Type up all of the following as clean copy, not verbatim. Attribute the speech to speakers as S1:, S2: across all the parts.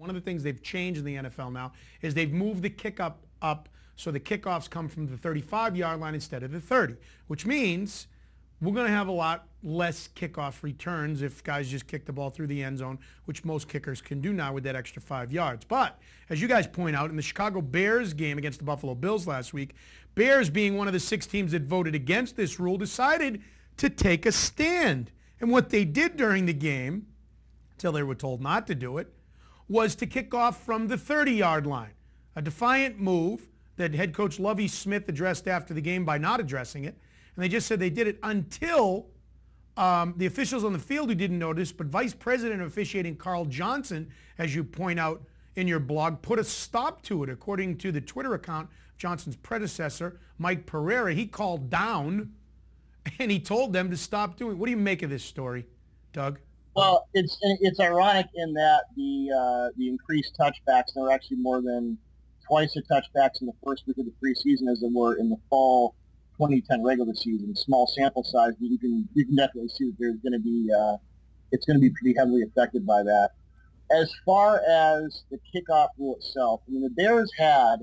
S1: One of the things they've changed in the NFL now is they've moved the kickoff up so the kickoffs come from the 35-yard line instead of the 30, which means we're going to have a lot less kickoff returns if guys just kick the ball through the end zone, which most kickers can do now with that extra 5 yards. But as you guys point out, in the Chicago Bears game against the Buffalo Bills last week, Bears, being one of the 6 teams that voted against this rule, decided to take a stand. And what they did during the game, until they were told not to do it, was to kick off from the 30-yard line. A defiant move that head coach Lovie Smith addressed after the game by not addressing it. And they just said they did it until the officials on the field who didn't notice, but Vice President of Officiating Carl Johnson, as you point out in your blog, put a stop to it. According to the Twitter account, Johnson's predecessor, Mike Pereira, he called down and he told them to stop doing it. What do you make of this story, Doug?
S2: Well, it's ironic in that the increased touchbacks, there were actually more than twice the touchbacks in the first week of the preseason as there were in the fall 2010 regular season. Small sample size, but you can definitely see that there's going to be it's going to be pretty heavily affected by that. As far as the kickoff rule itself, I mean, the Bears had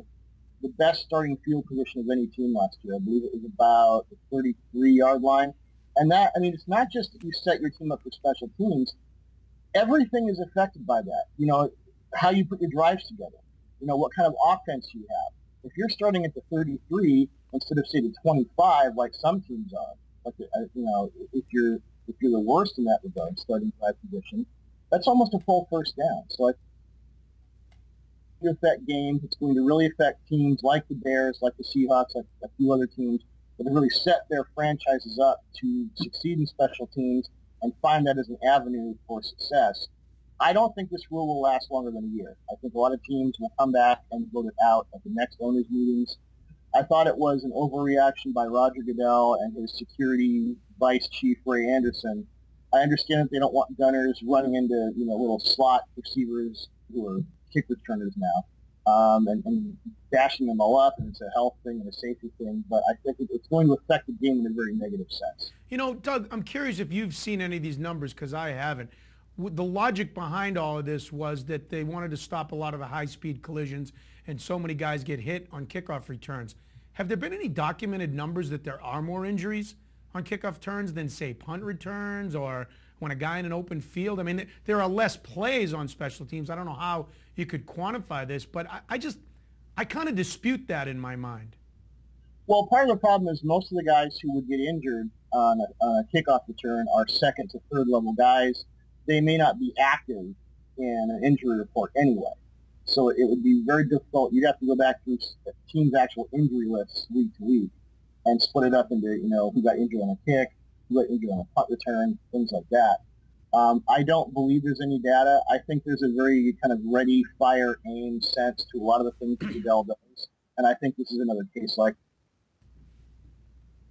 S2: the best starting field position of any team last year. I believe it was about the 33-yard line. And that, I mean, it's not just that you set your team up for special teams. Everything is affected by that. You know, how you put your drives together. You know, what kind of offense you have. If you're starting at the 33 instead of, say, the 25, like some teams are, like, you know, if you're the worst in that regard, starting drive position, that's almost a full first down. So it's going to affect games. It's going to really affect teams like the Bears, like the Seahawks, like a few other teams that have really set their franchises up to succeed in special teams and find that as an avenue for success. I don't think this rule will last longer than a year. I think a lot of teams will come back and vote it out at the next owners' meetings. I thought it was an overreaction by Roger Goodell and his security vice chief, Ray Anderson. I understand that they don't want gunners running into, you know, little slot receivers who are kick returners now, and bashing them all up, and it's a health thing and a safety thing, but I think it's going to affect the game in a very negative sense.
S1: You know, Doug, I'm curious if you've seen any of these numbers, because I haven't. The logic behind all of this was that they wanted to stop a lot of the high-speed collisions, and so many guys get hit on kickoff returns. Have there been any documented numbers that there are more injuries on kickoff turns than, say, punt returns or when a guy in an open field? I mean, there are less plays on special teams. I don't know how you could quantify this, but I kind of dispute that in my mind.
S2: Well, part of the problem is most of the guys who would get injured on a kickoff return are second to third level guys. They may not be active in an injury report anyway. So it would be very difficult. You'd have to go back through the team's actual injury lists week to week and split it up into, you know, who got injured on a kick, who got injured on a punt return, things like that. I don't believe there's any data. I think there's a very kind of ready, fire, aim sense to a lot of the things that Goodell does. And I think this is another case like,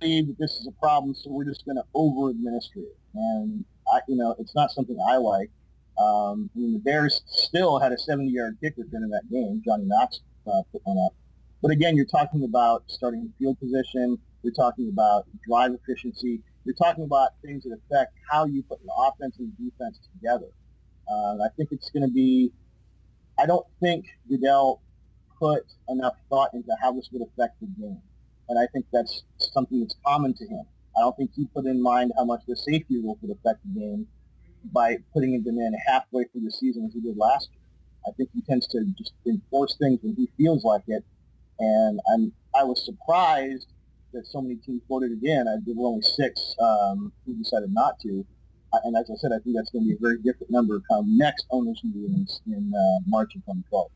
S2: this is a problem, so we're just going to over-administer it. And, you know, it's not something I like. I mean, the Bears still had a 70-yard kick return in that game. Johnny Knox put one up. But again, you're talking about starting field position. You're talking about drive efficiency. You're talking about things that affect how you put an offense and defense together. I think it's going to be – I don't think Goodell put enough thought into how this would affect the game. And I think that's something that's common to him. I don't think he put in mind how much the safety rule could affect the game by putting them in halfway through the season as he did last year. I think he tends to just enforce things when he feels like it. And I was surprised that so many teams voted it in. There were only 6 who decided not to. And as I said, I think that's going to be a very different number come next owners' meetings in March of 2012.